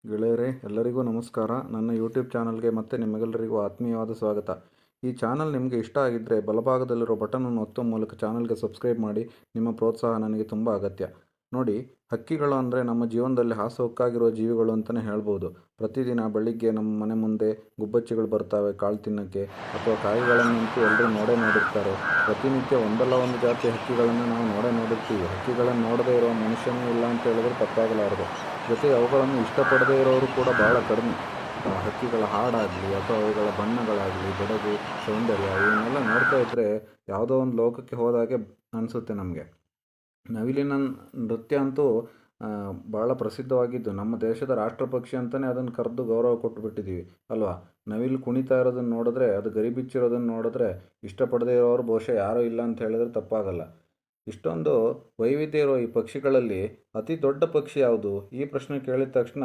ಗೆಳೆಯರೇ, ಎಲ್ಲರಿಗೂ ನಮಸ್ಕಾರ. ನನ್ನ ಯೂಟ್ಯೂಬ್ ಚಾನಲ್ಗೆ ಮತ್ತೆ ನಿಮಗೆಲ್ಲರಿಗೂ ಆತ್ಮೀಯವಾದ ಸ್ವಾಗತ. ಈ ಚಾನಲ್ ನಿಮಗೆ ಇಷ್ಟ ಆಗಿದ್ದರೆ ಬಲಭಾಗದಲ್ಲಿರೋ ಬಟನನ್ನು ಒತ್ತುವ ಮೂಲಕ ಚಾನಲ್ಗೆ ಸಬ್ಸ್ಕ್ರೈಬ್ ಮಾಡಿ. ನಿಮ್ಮ ಪ್ರೋತ್ಸಾಹ ನನಗೆ ತುಂಬ ಅಗತ್ಯ. ನೋಡಿ, ಹಕ್ಕಿಗಳು ಅಂದರೆ ನಮ್ಮ ಜೀವನದಲ್ಲಿ ಹಾಸುಹೊಕ್ಕಾಗಿರುವ ಜೀವಿಗಳು ಅಂತಲೇ ಹೇಳ್ಬೋದು. ಪ್ರತಿದಿನ ಬೆಳಿಗ್ಗೆ ನಮ್ಮ ಮನೆ ಮುಂದೆ ಗುಬ್ಬಚ್ಚಿಗಳು ಬರ್ತಾವೆ ಕಾಳು ತಿನ್ನೋಕ್ಕೆ, ಅಥವಾ ಕಾಯಿಗಳನ್ನಂತೂ ಎಲ್ಲರೂ ನೋಡಿರ್ತಾರೆ. ಪ್ರತಿನಿತ್ಯ ಒಂದಲ್ಲ ಒಂದು ಜಾತಿಯ ಹಕ್ಕಿಗಳನ್ನು ನಾವು ನೋಡಿರ್ತೀವಿ. ಹಕ್ಕಿಗಳನ್ನು ನೋಡದೇ ಇರುವ ಮನುಷ್ಯನೇ ಇಲ್ಲ ಅಂತ ಹೇಳಿದ್ರೆ ತಪ್ಪಾಗಲಾರದು. ಜೊತೆಗೆ ಅವುಗಳನ್ನು ಇಷ್ಟಪಡದೇ ಇರೋರು ಕೂಡ ಭಾಳ ಕಡಿಮೆ. ಹಕ್ಕಿಗಳ ಹಾಡಾಗಲಿ ಅಥವಾ ಅವುಗಳ ಬಣ್ಣಗಳಾಗಲಿ, ಬೆಡಗು, ಸೌಂದರ್ಯ ಇವನ್ನೆಲ್ಲ ನೋಡ್ತಾ ಇದ್ದರೆ ಯಾವುದೋ ಒಂದು ಲೋಕಕ್ಕೆ ಹೋದಾಗೆ ಅನಿಸುತ್ತೆ ನಮಗೆ. ನವಿಲಿನ ನೃತ್ಯ ಅಂತೂ ಭಾಳ ಪ್ರಸಿದ್ಧವಾಗಿದ್ದು, ನಮ್ಮ ದೇಶದ ರಾಷ್ಟ್ರ ಪಕ್ಷಿ ಅಂತಲೇ ಅದನ್ನು ಕರೆದು ಗೌರವ ಕೊಟ್ಟುಬಿಟ್ಟಿದ್ದೀವಿ ಅಲ್ವಾ. ನವಿಲು ಕುಣಿತಾ ಇರೋದನ್ನು ನೋಡಿದ್ರೆ, ಅದು ಗರಿಬಿಚ್ಚಿರೋದನ್ನು ನೋಡಿದ್ರೆ ಇಷ್ಟಪಡದೇ ಇರೋರು ಬಹುಶಃ ಯಾರೂ ಇಲ್ಲ ಅಂತ ಹೇಳಿದ್ರೆ ತಪ್ಪಾಗಲ್ಲ. ಇಷ್ಟೊಂದು ವೈವಿಧ್ಯ ಇರೋ ಈ ಪಕ್ಷಿಗಳಲ್ಲಿ ಅತಿ ದೊಡ್ಡ ಪಕ್ಷಿ ಯಾವುದು? ಈ ಪ್ರಶ್ನೆ ಕೇಳಿದ ತಕ್ಷಣ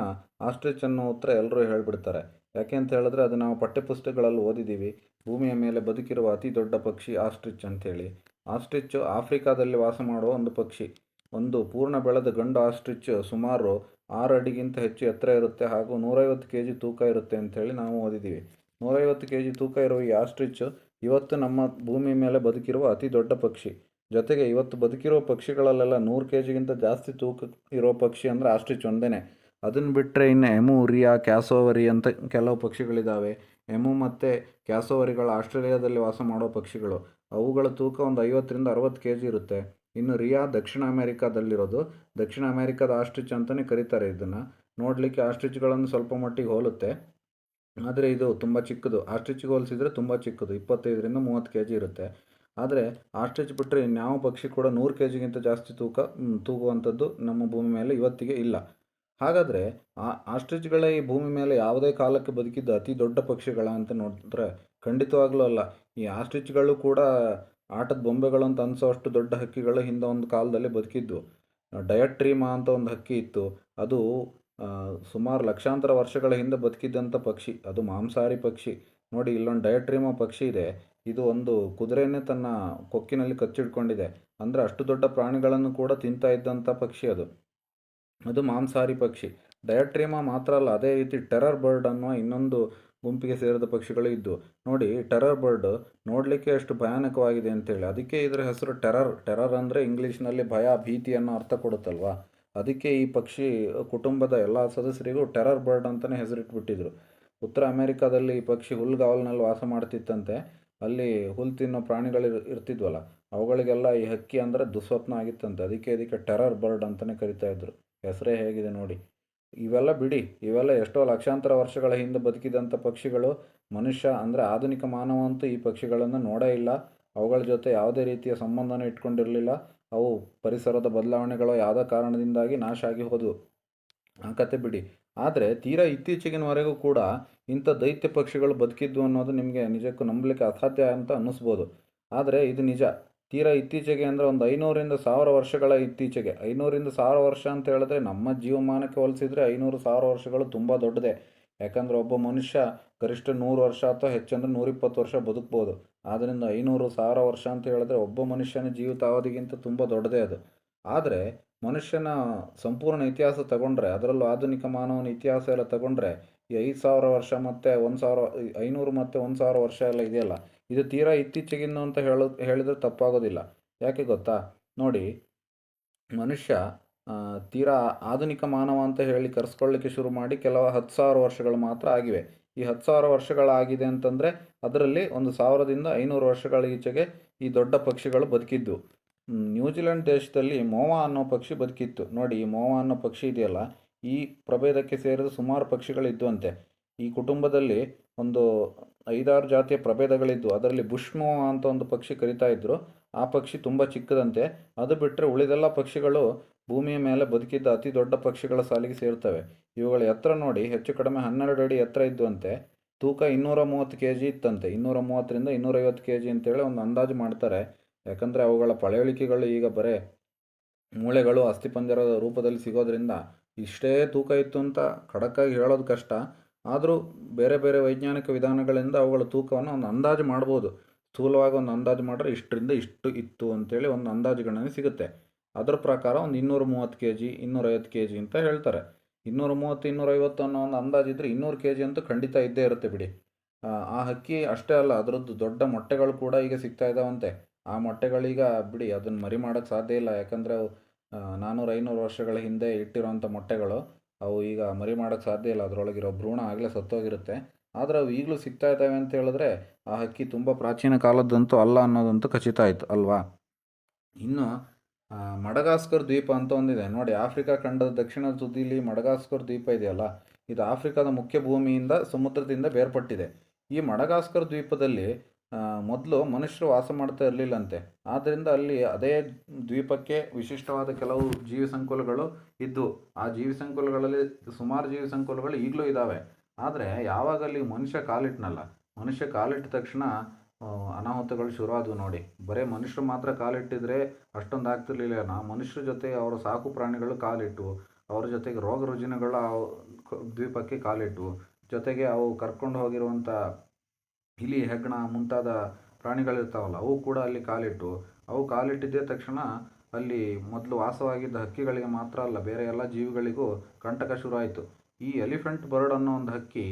ಆಸ್ಟ್ರಿಚ್ ಅನ್ನೋ ಉತ್ತರ ಎಲ್ಲರೂ ಹೇಳಿಬಿಡ್ತಾರೆ. ಯಾಕೆ ಅಂತ ಹೇಳಿದ್ರೆ ಅದು ನಾವು ಪಠ್ಯಪುಸ್ತಕಗಳಲ್ಲಿ ಓದಿದ್ದೀವಿ. ಭೂಮಿಯ ಮೇಲೆ ಬದುಕಿರುವ ಅತಿ ದೊಡ್ಡ ಪಕ್ಷಿ ಆಸ್ಟ್ರಿಚ್ ಅಂಥೇಳಿ. ಆಸ್ಟ್ರಿಚ್ಚು ಆಫ್ರಿಕಾದಲ್ಲಿ ವಾಸ ಮಾಡುವ ಒಂದು ಪಕ್ಷಿ. ಒಂದು ಪೂರ್ಣ ಬೆಳೆದ ಗಂಡು ಆಸ್ಟ್ರಿಚ್ ಸುಮಾರು 6 ಅಡಿಗಿಂತ ಹೆಚ್ಚು ಎತ್ತರ ಇರುತ್ತೆ ಹಾಗೂ 150 kg ತೂಕ ಇರುತ್ತೆ ಅಂಥೇಳಿ ನಾವು ಓದಿದ್ದೀವಿ. 150 kg ತೂಕ ಇರುವ ಈ ಆಸ್ಟ್ರಿಚ್ ಇವತ್ತು ನಮ್ಮ ಭೂಮಿ ಮೇಲೆ ಬದುಕಿರುವ ಅತಿ ದೊಡ್ಡ ಪಕ್ಷಿ. ಜೊತೆಗೆ ಇವತ್ತು ಬದುಕಿರೋ ಪಕ್ಷಿಗಳಲ್ಲೆಲ್ಲ 100 kgಗಿಂತ ಜಾಸ್ತಿ ತೂಕ ಇರೋ ಪಕ್ಷಿ ಅಂದರೆ ಆಸ್ಟ್ರಿಚ್ ಒಂದೇ. ಅದನ್ನು ಬಿಟ್ಟರೆ ಇನ್ನು ಎಮು, ರಿಯಾ, ಕ್ಯಾಸೋವರಿ ಅಂತ ಕೆಲವು ಪಕ್ಷಿಗಳಿದ್ದಾವೆ. ಎಮು ಮತ್ತು ಕ್ಯಾಸೋವರಿಗಳು ಆಸ್ಟ್ರೇಲಿಯಾದಲ್ಲಿ ವಾಸ ಮಾಡೋ ಪಕ್ಷಿಗಳು. ಅವುಗಳ ತೂಕ ಒಂದು 50ರಿಂದ 60 kg ಇರುತ್ತೆ. ಇನ್ನು ರಿಯಾ ದಕ್ಷಿಣ ಅಮೆರಿಕಾದಲ್ಲಿರೋದು. ದಕ್ಷಿಣ ಅಮೆರಿಕಾದ ಆಸ್ಟ್ರಿಚ್ ಅಂತಲೇ ಕರೀತಾರೆ ಇದನ್ನು. ನೋಡಲಿಕ್ಕೆ ಆಸ್ಟ್ರಿಚ್ಗಳನ್ನು ಸ್ವಲ್ಪ ಮಟ್ಟಿಗೆ ಹೋಲುತ್ತೆ, ಆದರೆ ಇದು ತುಂಬ ಚಿಕ್ಕದು. ಆಸ್ಟ್ರಿಚ್ಗೆ ಹೋಲಿಸಿದರೆ ತುಂಬ ಚಿಕ್ಕದು, 25ರಿಂದ 30 kg ಇರುತ್ತೆ. ಆದರೆ ಆಸ್ಟ್ರಿಚ್ ಬಿಟ್ಟರೆ ಇನ್ಯಾವ ಪಕ್ಷಿ ಕೂಡ 100 kgಗಿಂತ ಜಾಸ್ತಿ ತೂಗುವಂಥದ್ದು ನಮ್ಮ ಭೂಮಿ ಮೇಲೆ ಇವತ್ತಿಗೆ ಇಲ್ಲ. ಹಾಗಾದರೆ ಆಸ್ಟ್ರಿಚ್ಗಳೇ ಈ ಭೂಮಿ ಮೇಲೆ ಯಾವುದೇ ಕಾಲಕ್ಕೆ ಬದುಕಿದ್ದು ಅತಿ ದೊಡ್ಡ ಪಕ್ಷಿಗಳ ಅಂತ ನೋಡಿದ್ರೆ ಖಂಡಿತವಾಗ್ಲೂ ಅಲ್ಲ. ಈ ಆಸ್ಟ್ರಿಚ್ಗಳು ಕೂಡ ಆಟದ ಬೊಂಬೆಗಳು ಅಂತ ಅನಿಸೋಷ್ಟು ದೊಡ್ಡ ಹಕ್ಕಿಗಳು ಹಿಂದೆ ಒಂದು ಕಾಲದಲ್ಲಿ ಬದುಕಿದ್ದು. ಡಯಟ್ರೀಮಾ ಅಂತ ಒಂದು ಹಕ್ಕಿ ಇತ್ತು. ಅದು ಸುಮಾರು ಲಕ್ಷಾಂತರ ವರ್ಷಗಳ ಹಿಂದೆ ಬದುಕಿದ್ದಂಥ ಪಕ್ಷಿ. ಅದು ಮಾಂಸಾಹಾರಿ ಪಕ್ಷಿ. ನೋಡಿ, ಇಲ್ಲೊಂದು ಡಯಟ್ರೀಮಾ ಪಕ್ಷಿ ಇದೆ. ಇದು ಒಂದು ಕುದುರೆಯನ್ನೇ ತನ್ನ ಕೊಕ್ಕಿನಲ್ಲಿ ಕಚ್ಚಿಡ್ಕೊಂಡಿದೆ. ಅಂದರೆ ಅಷ್ಟು ದೊಡ್ಡ ಪ್ರಾಣಿಗಳನ್ನು ಕೂಡ ತಿಂತಾ ಇದ್ದಂಥ ಪಕ್ಷಿ ಅದು. ಅದು ಮಾಂಸಾಹಾರಿ ಪಕ್ಷಿ. ಡಯಟ್ರೀಮಾ ಮಾತ್ರ ಅಲ್ಲ, ಅದೇ ರೀತಿ ಟೆರರ್ ಬರ್ಡ್ ಅನ್ನುವ ಇನ್ನೊಂದು ಗುಂಪಿಗೆ ಸೇರಿದ ಪಕ್ಷಿಗಳು ಇದ್ದು. ನೋಡಿ, ಟೆರರ್ ಬರ್ಡ್ ನೋಡಲಿಕ್ಕೆ ಎಷ್ಟು ಭಯಾನಕವಾಗಿದೆ ಅಂತೇಳಿ. ಅದಕ್ಕೆ ಇದರ ಹೆಸರು ಟೆರರ್ ಅಂದರೆ ಇಂಗ್ಲೀಷ್ನಲ್ಲಿ ಭಯ, ಭೀತಿ ಅನ್ನೋ ಅರ್ಥ ಕೊಡುತ್ತಲ್ವ. ಅದಕ್ಕೆ ಈ ಪಕ್ಷಿ ಕುಟುಂಬದ ಎಲ್ಲ ಸದಸ್ಯರಿಗೂ ಟೆರರ್ ಬರ್ಡ್ ಅಂತಲೇ ಹೆಸರಿಟ್ಬಿಟ್ಟಿದ್ರು. ಉತ್ತರ ಅಮೆರಿಕಾದಲ್ಲಿ ಈ ಪಕ್ಷಿ ಹುಲ್ಗಾವಲಿನಲ್ಲಿ ವಾಸ ಮಾಡ್ತಿತ್ತಂತೆ. ಅಲ್ಲಿ ಹುಲ್ಲು ತಿನ್ನೋ ಪ್ರಾಣಿಗಳು ಇರ್ತಿದ್ವಲ್ಲ, ಅವುಗಳಿಗೆಲ್ಲ ಈ ಹಕ್ಕಿ ಅಂದರೆ ದುಸ್ವಪ್ನ ಆಗಿತ್ತಂತೆ. ಇದಕ್ಕೆ ಟೆರರ್ ಬರ್ಡ್ ಅಂತಲೇ ಕರಿತಾ ಇದ್ರು. ಹೆಸರೇ ಹೇಗಿದೆ ನೋಡಿ. ಇವೆಲ್ಲ ಬಿಡಿ, ಇವೆಲ್ಲ ಎಷ್ಟೋ ಲಕ್ಷಾಂತರ ವರ್ಷಗಳ ಹಿಂದೆ ಬದುಕಿದಂಥ ಪಕ್ಷಿಗಳು. ಮನುಷ್ಯ ಅಂದರೆ ಆಧುನಿಕ ಮಾನವ ಅಂತೂ ಈ ಪಕ್ಷಿಗಳನ್ನು ನೋಡೇ ಇಲ್ಲ. ಅವುಗಳ ಜೊತೆ ಯಾವುದೇ ರೀತಿಯ ಸಂಬಂಧನೂ ಇಟ್ಕೊಂಡಿರಲಿಲ್ಲ. ಅವು ಪರಿಸರದ ಬದಲಾವಣೆಗಳು ಯಾವುದೋ ಕಾರಣದಿಂದಾಗಿ ನಾಶ ಆಗಿ ಹೋದವು. ಆ ಕತೆ ಬಿಡಿ. ಆದರೆ ತೀರಾ ಇತ್ತೀಚೆಗಿನವರೆಗೂ ಕೂಡ ಇಂಥ ದೈತ್ಯ ಪಕ್ಷಿಗಳು ಬದುಕಿದ್ವು ಅನ್ನೋದು ನಿಮಗೆ ನಿಜಕ್ಕೂ ನಂಬಲಿಕ್ಕೆ ಅಸಾಧ್ಯ ಅಂತ ಅನ್ನಿಸ್ಬೋದು. ಆದರೆ ಇದು ನಿಜ. ತೀರಾ ಇತ್ತೀಚೆಗೆ ಅಂದರೆ ಒಂದು 500ರಿಂದ 1000 ವರ್ಷಗಳ ಇತ್ತೀಚೆಗೆ. 500ರಿಂದ 1000 ವರ್ಷ ಅಂತ ಹೇಳಿದ್ರೆ ನಮ್ಮ ಜೀವಮಾನಕ್ಕೆ ಹೋಲಿಸಿದರೆ 500-1000 ವರ್ಷಗಳು ತುಂಬ ದೊಡ್ಡದೇ. ಯಾಕಂದರೆ ಒಬ್ಬ ಮನುಷ್ಯ ಗರಿಷ್ಠ 100 ವರ್ಷ ಅಥವಾ ಹೆಚ್ಚಂದ್ರೆ 120 ವರ್ಷ ಬದುಕ್ಬೋದು. ಆದ್ದರಿಂದ 500-1000 ವರ್ಷ ಅಂತ ಹೇಳಿದ್ರೆ ಒಬ್ಬ ಮನುಷ್ಯನ ಜೀವಿತಾವಧಿಗಿಂತ ತುಂಬ ದೊಡ್ಡದೇ ಅದು. ಆದರೆ ಮನುಷ್ಯನ ಸಂಪೂರ್ಣ ಇತಿಹಾಸ ತಗೊಂಡ್ರೆ, ಅದರಲ್ಲೂ ಆಧುನಿಕ ಮಾನವನ ಇತಿಹಾಸ ಎಲ್ಲ ತಗೊಂಡ್ರೆ, ಈ 5000 ವರ್ಷ ಮತ್ತು 500 ಮತ್ತು 1000 ವರ್ಷ ಎಲ್ಲ ಇದೆಯಲ್ಲ, ಇದು ತೀರಾ ಇತ್ತೀಚೆಗಿಂದು ಅಂತ ಹೇಳಿದ್ರೆ ತಪ್ಪಾಗೋದಿಲ್ಲ. ಯಾಕೆ ಗೊತ್ತಾ? ನೋಡಿ, ಮನುಷ್ಯ ತೀರಾ ಆಧುನಿಕ ಮಾನವ ಅಂತ ಹೇಳಿ ಕರೆಸ್ಕೊಳ್ಳಿಕ್ಕೆ ಶುರು ಮಾಡಿ ಕೆಲವು 10,000 ವರ್ಷಗಳು ಮಾತ್ರ ಆಗಿವೆ. ಈ 10,000 ವರ್ಷಗಳಾಗಿದೆ ಅಂತಂದರೆ ಅದರಲ್ಲಿ ಒಂದು 1000ದಿಂದ 500 ವರ್ಷಗಳ ಈಚೆಗೆ ಈ ದೊಡ್ಡ ಪಕ್ಷಿಗಳು ಬದುಕಿದ್ದು. ನ್ಯೂಜಿಲೆಂಡ್ ದೇಶದಲ್ಲಿ ಮೋವಾ ಅನ್ನೋ ಪಕ್ಷಿ ಬದುಕಿತ್ತು. ನೋಡಿ, ಈ ಮೋವಾ ಅನ್ನೋ ಪಕ್ಷಿ ಇದೆಯಲ್ಲ, ಈ ಪ್ರಭೇದಕ್ಕೆ ಸೇರಿದ ಸುಮಾರು ಪಕ್ಷಿಗಳಿದ್ವಂತೆ. ಈ ಕುಟುಂಬದಲ್ಲಿ ಒಂದು 5-6 ಜಾತಿಯ ಪ್ರಭೇದಗಳಿದ್ವು. ಅದರಲ್ಲಿ ಬುಷ್ ಮೋವಾ ಅಂತ ಒಂದು ಪಕ್ಷಿ ಕರಿತಾ ಇದ್ರು. ಆ ಪಕ್ಷಿ ತುಂಬ ಚಿಕ್ಕದಂತೆ. ಅದು ಬಿಟ್ಟರೆ ಉಳಿದೆಲ್ಲ ಪಕ್ಷಿಗಳು ಭೂಮಿಯ ಮೇಲೆ ಬದುಕಿದ್ದ ಅತಿ ದೊಡ್ಡ ಪಕ್ಷಿಗಳ ಸಾಲಿಗೆ ಸೇರ್ತವೆ. ಇವುಗಳ ಎತ್ತರ ನೋಡಿ, ಹೆಚ್ಚು ಕಡಿಮೆ 12 ಅಡಿ ಎತ್ತರ ಇದ್ವಂತೆ. ತೂಕ 230 kg ಇತ್ತಂತೆ. 230ರಿಂದ 250 kg ಅಂತೇಳಿ ಒಂದು ಅಂದಾಜು ಮಾಡ್ತಾರೆ. ಯಾಕಂದರೆ ಅವುಗಳ ಪಳೆಯುಳಿಕೆಗಳು ಈಗ ಬರೇ ಮೂಳೆಗಳು, ಅಸ್ಥಿಪಂಜರದ ರೂಪದಲ್ಲಿ ಸಿಗೋದ್ರಿಂದ ಇಷ್ಟೇ ತೂಕ ಇತ್ತು ಅಂತ ಖಡಕ್ಕಾಗಿ ಹೇಳೋದು ಕಷ್ಟ. ಆದರೂ ಬೇರೆ ಬೇರೆ ವೈಜ್ಞಾನಿಕ ವಿಧಾನಗಳಿಂದ ಅವುಗಳ ತೂಕವನ್ನು ಒಂದು ಅಂದಾಜು ಮಾಡ್ಬೋದು. ಸ್ಥೂಲವಾಗಿ ಒಂದು ಅಂದಾಜು ಮಾಡಿದ್ರೆ ಇಷ್ಟರಿಂದ ಇಷ್ಟು ಇತ್ತು ಅಂತೇಳಿ ಒಂದು ಅಂದಾಜು ಗಣನೆ ಸಿಗುತ್ತೆ. ಅದರ ಪ್ರಕಾರ ಒಂದು 230 kg 250 kg ಅಂತ ಹೇಳ್ತಾರೆ. 230 250 ಅನ್ನೋ ಒಂದು ಅಂದಾಜಿದ್ರೆ 200 ಕೆ ಜಿ ಅಂತೂ ಖಂಡಿತ ಇದ್ದೇ ಇರುತ್ತೆ ಬಿಡಿ. ಆ ಹಕ್ಕಿ ಅಷ್ಟೇ ಅಲ್ಲ, ಅದರದ್ದು ದೊಡ್ಡ ಮೊಟ್ಟೆಗಳು ಕೂಡ ಈಗ ಸಿಗ್ತಾ ಇದ್ದಾವಂತೆ. ಆ ಮೊಟ್ಟೆಗಳೀಗ ಬಿಡಿ ಅದನ್ನು ಮರಿ ಮಾಡೋಕ್ಕೆ ಸಾಧ್ಯ ಇಲ್ಲ, ಯಾಕಂದರೆ ಅವು 400-500 ವರ್ಷಗಳ ಹಿಂದೆ ಇಟ್ಟಿರೋಂಥ ಮೊಟ್ಟೆಗಳು. ಅವು ಈಗ ಮರಿ ಮಾಡೋಕ್ಕೆ ಸಾಧ್ಯ ಇಲ್ಲ, ಅದರೊಳಗಿರೋ ಭ್ರೂಣ ಆಗಲೇ ಸತ್ತೋಗಿರುತ್ತೆ. ಆದರೆ ಅವು ಈಗಲೂ ಸಿಗ್ತಾ ಇದ್ದಾವೆ ಅಂತ ಹೇಳಿದ್ರೆ ಆ ಹಕ್ಕಿ ತುಂಬ ಪ್ರಾಚೀನ ಕಾಲದ್ದಂತೂ ಅಲ್ಲ ಅನ್ನೋದಂತೂ ಖಚಿತ ಆಯಿತು ಅಲ್ವಾ. ಇನ್ನು ಮಡಗಾಸ್ಕರ್ ದ್ವೀಪ ಅಂತ ಒಂದಿದೆ ನೋಡಿ. ಆಫ್ರಿಕಾ ಖಂಡದ ದಕ್ಷಿಣ ತುದಿಲಿ ಮಡಗಾಸ್ಕರ್ ದ್ವೀಪ ಇದೆಯಲ್ಲ, ಇದು ಆಫ್ರಿಕಾದ ಮುಖ್ಯ ಭೂಮಿಯಿಂದ ಸಮುದ್ರದಿಂದ ಬೇರ್ಪಟ್ಟಿದೆ. ಈ ಮಡಗಾಸ್ಕರ್ ದ್ವೀಪದಲ್ಲಿ ಮೊದಲು ಮನುಷ್ಯರು ವಾಸ ಮಾಡ್ತಾ ಇರಲಿಲ್ಲಂತೆ. ಆದ್ದರಿಂದ ಅಲ್ಲಿ ಅದೇ ದ್ವೀಪಕ್ಕೆ ವಿಶಿಷ್ಟವಾದ ಕೆಲವು ಜೀವಿ ಸಂಕುಲಗಳು ಇದ್ದು, ಆ ಜೀವಿ ಸಂಕುಲಗಳಲ್ಲಿ ಸುಮಾರು ಜೀವಿ ಸಂಕುಲಗಳು ಈಗಲೂ ಇದ್ದಾವೆ. ಆದರೆ ಯಾವಾಗ ಅಲ್ಲಿ ಮನುಷ್ಯ ಕಾಲಿಟ್ಟ ತಕ್ಷಣ ಅನಾಹುತಗಳು ಶುರುವಾದವು ನೋಡಿ. ಬರೀ ಮನುಷ್ಯರು ಮಾತ್ರ ಕಾಲಿಟ್ಟಿದ್ರೆ ಅಷ್ಟೊಂದು ಆಗ್ತಿರ್ಲಿಲ್ಲ. ಮನುಷ್ಯರ ಜೊತೆ ಅವರ ಸಾಕು ಪ್ರಾಣಿಗಳು ಕಾಲಿಟ್ಟು, ಅವ್ರ ಜೊತೆಗೆ ರೋಗ ರುಜಿನಗಳು ದ್ವೀಪಕ್ಕೆ ಕಾಲಿಟ್ಟು, ಜೊತೆಗೆ ಅವು ಕರ್ಕೊಂಡು ಹೋಗಿರುವಂಥ ಇಲಿ, ಹೆಗ್ಗಣ ಮುಂತಾದ ಪ್ರಾಣಿಗಳಿರ್ತಾವಲ್ಲ, ಅವು ಕೂಡ ಅಲ್ಲಿ ಕಾಲಿಟ್ಟು, ಅವು ಕಾಲಿಟ್ಟಿದ್ದೇ ತಕ್ಷಣ ಅಲ್ಲಿ ಮೊದಲು ವಾಸವಾಗಿದ್ದ ಹಕ್ಕಿಗಳಿಗೆ ಮಾತ್ರ ಅಲ್ಲ, ಬೇರೆ ಎಲ್ಲ ಜೀವಿಗಳಿಗೂ ಕಂಟಕ ಶುರುವಾಯಿತು. ಈ ಎಲಿಫೆಂಟ್ ಬರ್ಡ್ ಅನ್ನೋ ಒಂದು ಹಕ್ಕಿ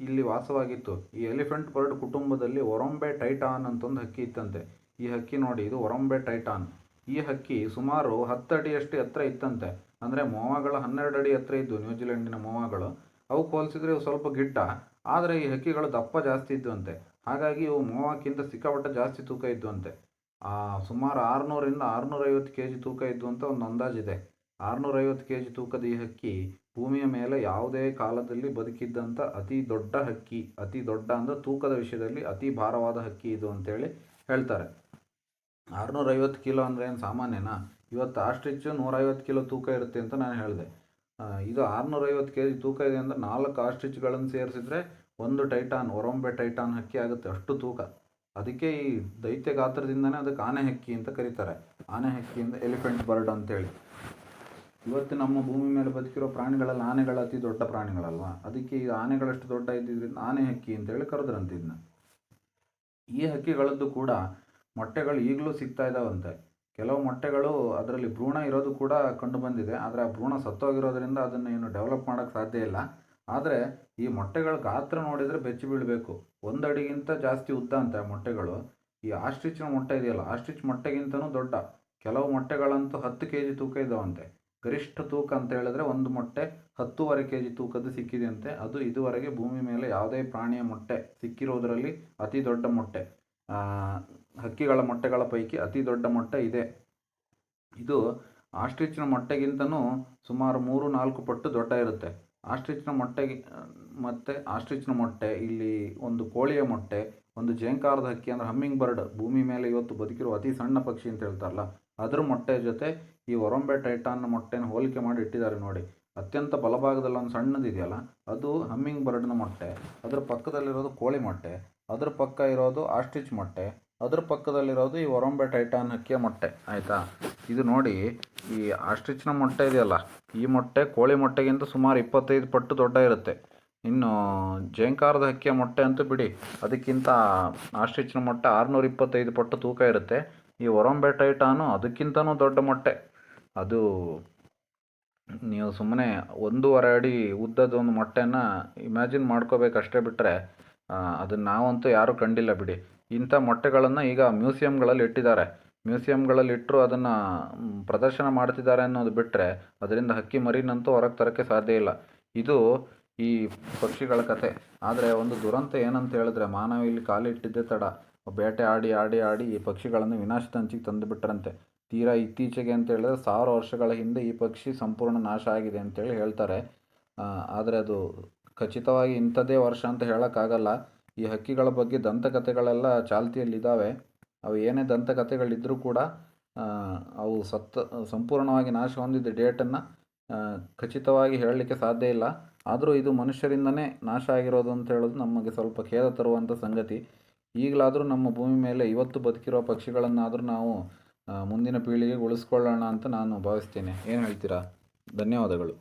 ಇಲ್ಲಿ ವಾಸವಾಗಿತ್ತು. ಈ ಎಲಿಫೆಂಟ್ ಬರ್ಡ್ ಕುಟುಂಬದಲ್ಲಿ ಒರೊಂಬೆ ಟೈಟಾನ್ ಅಂತ ಒಂದು ಹಕ್ಕಿ ಇತ್ತಂತೆ. ಈ ಹಕ್ಕಿ ನೋಡಿ, ಇದು ಒರೊಂಬೆ ಟೈಟಾನ್. ಈ ಹಕ್ಕಿ ಸುಮಾರು 10 ಅಡಿಯಷ್ಟು ಎತ್ತರ ಇತ್ತಂತೆ. ಅಂದರೆ ಮೊವಗಳು 12 ಅಡಿ ಎತ್ತರ ಇದ್ದು, ನ್ಯೂಜಿಲೆಂಡಿನ ಮೊವಗಳು. ಅವು ಹೋಲಿಸಿದ್ರೆ ಇವು ಸ್ವಲ್ಪ ಗಿಡ್ಡ, ಆದರೆ ಈ ಹಕ್ಕಿಗಳು ದಪ್ಪ ಜಾಸ್ತಿ ಇದ್ದುವಂತೆ. ಹಾಗಾಗಿ ಇವು ಮೊವಕ್ಕಿಂತ ಸಿಕ್ಕಾಪಟ್ಟೆ ಜಾಸ್ತಿ ತೂಕ ಇದ್ದುವಂತೆ. ಸುಮಾರು 600ರಿಂದ 650 ಕೆ ಜಿ ತೂಕ ಇದ್ದು ಅಂತ ಒಂದು ಅಂದಾಜಿದೆ. 650 ಕೆ ಜಿ ತೂಕದ ಈ ಹಕ್ಕಿ ಭೂಮಿಯ ಮೇಲೆ ಯಾವುದೇ ಕಾಲದಲ್ಲಿ ಬದುಕಿದ್ದಂಥ ಅತಿ ದೊಡ್ಡ ಹಕ್ಕಿ. ಅತಿ ದೊಡ್ಡ ಅಂದರೆ ತೂಕದ ವಿಷಯದಲ್ಲಿ ಅತಿ ಭಾರವಾದ ಹಕ್ಕಿ ಇದು ಅಂತೇಳಿ ಹೇಳ್ತಾರೆ. 650 ಕಿಲೋ ಅಂದರೆ ಏನು ಸಾಮಾನ್ಯನಾ? ಇವತ್ತು ಆಸ್ಟ್ರಿಚ್ 150 ಕಿಲೋ ತೂಕ ಇರುತ್ತೆ ಅಂತ ನಾನು ಹೇಳಿದೆ. ಇದು 650 ಕೆ ಜಿ ತೂಕ ಇದೆ ಅಂದರೆ 4 ಆಸ್ಟ್ರಿಚ್ಗಳನ್ನು ಸೇರಿಸಿದ್ರೆ ಒಂದು ಟೈಟಾನ್, ಒರೊಂಬೆ ಟೈಟಾನ್ ಹಕ್ಕಿ ಆಗುತ್ತೆ, ಅಷ್ಟು ತೂಕ. ಅದಕ್ಕೆ ಈ ದೈತ್ಯ ಗಾತ್ರದಿಂದನೇ ಅದಕ್ಕೆ ಆನೆ ಹಕ್ಕಿ ಅಂತ ಕರೀತಾರೆ. ಆನೆ ಹಕ್ಕಿಯಿಂದ ಎಲಿಫೆಂಟ್ ಬರ್ಡ್ ಅಂತೇಳಿ. ಇವತ್ತು ನಮ್ಮ ಭೂಮಿ ಮೇಲೆ ಬದುಕಿರೋ ಪ್ರಾಣಿಗಳೆಲ್ಲ ಆನೆಗಳ ಅತಿ ದೊಡ್ಡ ಪ್ರಾಣಿಗಳಲ್ವಾ, ಅದಕ್ಕೆ ಈ ಆನೆಗಳಷ್ಟು ದೊಡ್ಡ ಇದ್ದಿದ್ದರಿಂದ ಆನೆ ಹಕ್ಕಿ ಅಂತೇಳಿ ಕರೆದ್ರಂತೆ ಇದನ್ನ. ಈ ಹಕ್ಕಿಗಳದ್ದು ಕೂಡ ಮೊಟ್ಟೆಗಳು ಈಗಲೂ ಸಿಗ್ತಾ ಇದ್ದಾವಂತೆ. ಕೆಲವು ಮೊಟ್ಟೆಗಳು ಅದರಲ್ಲಿ ಭ್ರೂಣ ಇರೋದು ಕೂಡ ಕಂಡು ಬಂದಿದೆ. ಆದರೆ ಆ ಭ್ರೂಣ ಸತ್ತೋಗಿರೋದ್ರಿಂದ ಅದನ್ನು ಏನು ಡೆವಲಪ್ ಮಾಡೋಕ್ಕೆ ಸಾಧ್ಯ ಇಲ್ಲ. ಆದರೆ ಈ ಮೊಟ್ಟೆಗಳ ಗಾತ್ರ ನೋಡಿದರೆ ಬೆಚ್ಚಿ ಬೀಳಬೇಕು. 1 ಅಡಿಗಿಂತ ಜಾಸ್ತಿ ಉದ್ದ ಅಂತೆ ಆ ಮೊಟ್ಟೆಗಳು. ಈ ಆಸ್ಟ್ರಿಚ್ನ ಮೊಟ್ಟೆ ಇದೆಯಲ್ಲ, ಆಸ್ಟ್ರಿಚ್ ಮೊಟ್ಟೆಗಿಂತನೂ ದೊಡ್ಡ. ಕೆಲವು ಮೊಟ್ಟೆಗಳಂತೂ 10 ಕೆ ಜಿ ತೂಕ ಇದ್ದಾವಂತೆ. ಗರಿಷ್ಠ ತೂಕ ಅಂತ ಹೇಳಿದ್ರೆ ಒಂದು ಮೊಟ್ಟೆ 10.5 ಕೆ ಜಿ ತೂಕದ್ದು ಸಿಕ್ಕಿದೆಯಂತೆ. ಅದು ಇದುವರೆಗೆ ಭೂಮಿ ಮೇಲೆ ಯಾವುದೇ ಪ್ರಾಣಿಯ ಮೊಟ್ಟೆ ಸಿಕ್ಕಿರೋದರಲ್ಲಿ ಅತಿ ದೊಡ್ಡ ಮೊಟ್ಟೆ. ಹಕ್ಕಿಗಳ ಮೊಟ್ಟೆಗಳ ಪೈಕಿ ಅತಿ ದೊಡ್ಡ ಮೊಟ್ಟೆ ಇದೆ. ಇದು ಆಸ್ಟ್ರಿಚ್ನ ಮೊಟ್ಟೆಗಿಂತನೂ ಸುಮಾರು 3-4 ಪಟ್ಟು ದೊಡ್ಡ ಇರುತ್ತೆ. ಆಸ್ಟ್ರಿಚ್ನ ಮೊಟ್ಟೆ, ಇಲ್ಲಿ ಒಂದು ಕೋಳಿಯ ಮೊಟ್ಟೆ, ಒಂದು ಜೇಂಕಾರದ ಹಕ್ಕಿ ಅಂದರೆ ಹಮ್ಮಿಂಗ್ ಬರ್ಡ್, ಭೂಮಿ ಮೇಲೆ ಇವತ್ತು ಬದುಕಿರುವ ಅತಿ ಸಣ್ಣ ಪಕ್ಷಿ ಅಂತ ಹೇಳ್ತಾರಲ್ಲ, ಅದರ ಮೊಟ್ಟೆ ಜೊತೆ ಈ ಒರೊಂಬೆ ಟೈಟಾನ್ನ ಮೊಟ್ಟೆನ ಹೋಲಿಕೆ ಮಾಡಿ ಇಟ್ಟಿದ್ದಾರೆ ನೋಡಿ. ಅತ್ಯಂತ ಬಲಭಾಗದಲ್ಲಿ ಒಂದು ಸಣ್ಣದಿದೆಯಲ್ಲ, ಅದು ಹಮ್ಮಿಂಗ್ ಬರ್ಡ್ನ ಮೊಟ್ಟೆ, ಅದರ ಪಕ್ಕದಲ್ಲಿರೋದು ಕೋಳಿ ಮೊಟ್ಟೆ, ಅದರ ಪಕ್ಕ ಇರೋದು ಆಸ್ಟ್ರಿಚ್ ಮೊಟ್ಟೆ, ಅದರ ಪಕ್ಕದಲ್ಲಿರೋದು ಈ ಒರೊಂಬೆ ಟೈಟಾನ್ ಹಕ್ಕಿಯ ಮೊಟ್ಟೆ. ಆಯಿತಾ? ಇದು ನೋಡಿ, ಈ ಆಸ್ಟ್ರಿಚ್ನ ಮೊಟ್ಟೆ ಇದೆಯಲ್ಲ, ಈ ಮೊಟ್ಟೆ ಕೋಳಿ ಮೊಟ್ಟೆಗಿಂತ ಸುಮಾರು 25 ಪಟ್ಟು ದೊಡ್ಡ ಇರುತ್ತೆ. ಇನ್ನು ಜೇಂಕಾರದ ಹಕ್ಕಿಯ ಮೊಟ್ಟೆ ಅಂತೂ ಬಿಡಿ, ಅದಕ್ಕಿಂತ ಆಸ್ಟ್ರಿಚ್ನ ಮೊಟ್ಟೆ 625 ಪಟ್ಟು ತೂಕ ಇರುತ್ತೆ. ಈ ಒರೊಂಬೆ ಟೈಟಾನು ಅದಕ್ಕಿಂತನೂ ದೊಡ್ಡ ಮೊಟ್ಟೆ. ಅದು ನೀವು ಸುಮ್ಮನೆ 1.5 ಅಡಿ ಉದ್ದದ ಒಂದು ಮೊಟ್ಟೆನ ಇಮ್ಯಾಜಿನ್ ಮಾಡ್ಕೋಬೇಕಷ್ಟೇ, ಬಿಟ್ಟರೆ ಅದನ್ನು ನಾವಂತೂ ಯಾರೂ ಕಂಡಿಲ್ಲ ಬಿಡಿ. ಇಂಥ ಮೊಟ್ಟೆಗಳನ್ನು ಈಗ ಮ್ಯೂಸಿಯಂಗಳಲ್ಲಿ ಇಟ್ಟಿದ್ದಾರೆ. ಮ್ಯೂಸಿಯಂಗಳಲ್ಲಿ ಇಟ್ಟರು ಅದನ್ನು ಪ್ರದರ್ಶನ ಮಾಡ್ತಿದ್ದಾರೆ ಅನ್ನೋದು ಬಿಟ್ಟರೆ ಅದರಿಂದ ಹಕ್ಕಿ ಮರಿನಂತೂ ಹೊರಗೆ ತರೋಕ್ಕೆ ಸಾಧ್ಯ ಇಲ್ಲ. ಇದು ಈ ಪಕ್ಷಿಗಳ ಕತೆ. ಆದರೆ ಒಂದು ದುರಂತ ಏನಂತ ಹೇಳಿದ್ರೆ, ಮಾನವ ಇಲ್ಲಿ ಕಾಲಿಟ್ಟಿದ್ದೇ ತಡ ಬೇಟೆ ಆಡಿ ಈ ಪಕ್ಷಿಗಳನ್ನು ವಿನಾಶದ ಅಂಚಿಗೆ ತಂದು ಬಿಟ್ಟರಂತೆ. ತೀರಾ ಇತ್ತೀಚೆಗೆ ಅಂತ ಹೇಳಿದ್ರೆ 1000 ವರ್ಷಗಳ ಹಿಂದೆ ಈ ಪಕ್ಷಿ ಸಂಪೂರ್ಣ ನಾಶ ಆಗಿದೆ ಅಂತೇಳಿ ಹೇಳ್ತಾರೆ. ಆದರೆ ಅದು ಖಚಿತವಾಗಿ ಇಂಥದ್ದೇ ವರ್ಷ ಅಂತ ಹೇಳೋಕ್ಕಾಗಲ್ಲ. ಈ ಹಕ್ಕಿಗಳ ಬಗ್ಗೆ ದಂತಕಥೆಗಳೆಲ್ಲ ಚಾಲ್ತಿಯಲ್ಲಿದ್ದಾವೆ. ಅವು ಏನೇ ದಂತಕಥೆಗಳಿದ್ದರೂ ಕೂಡ ಅವು ಸಂಪೂರ್ಣವಾಗಿ ನಾಶ ಹೊಂದಿದ್ದ ಡೇಟನ್ನು ಖಚಿತವಾಗಿ ಹೇಳಲಿಕ್ಕೆ ಸಾಧ್ಯ ಇಲ್ಲ. ಆದರೂ ಇದು ಮನುಷ್ಯರಿಂದನೇ ನಾಶ ಆಗಿರೋದು ಅಂತ ಹೇಳೋದು ನಮಗೆ ಸ್ವಲ್ಪ ಖೇದ ತರುವಂಥ ಸಂಗತಿ. ಈಗಲಾದರೂ ನಮ್ಮ ಭೂಮಿ ಮೇಲೆ ಇವತ್ತು ಬದುಕಿರೋ ಪಕ್ಷಿಗಳನ್ನಾದರೂ ನಾವು ಮುಂದಿನ ಪೀಳಿಗೆಗೆ ಉಳಿಸ್ಕೊಳ್ಳೋಣ ಅಂತ ನಾನು ಭಾವಿಸ್ತೇನೆ. ಏನು ಹೇಳ್ತೀರಾ? ಧನ್ಯವಾದಗಳು.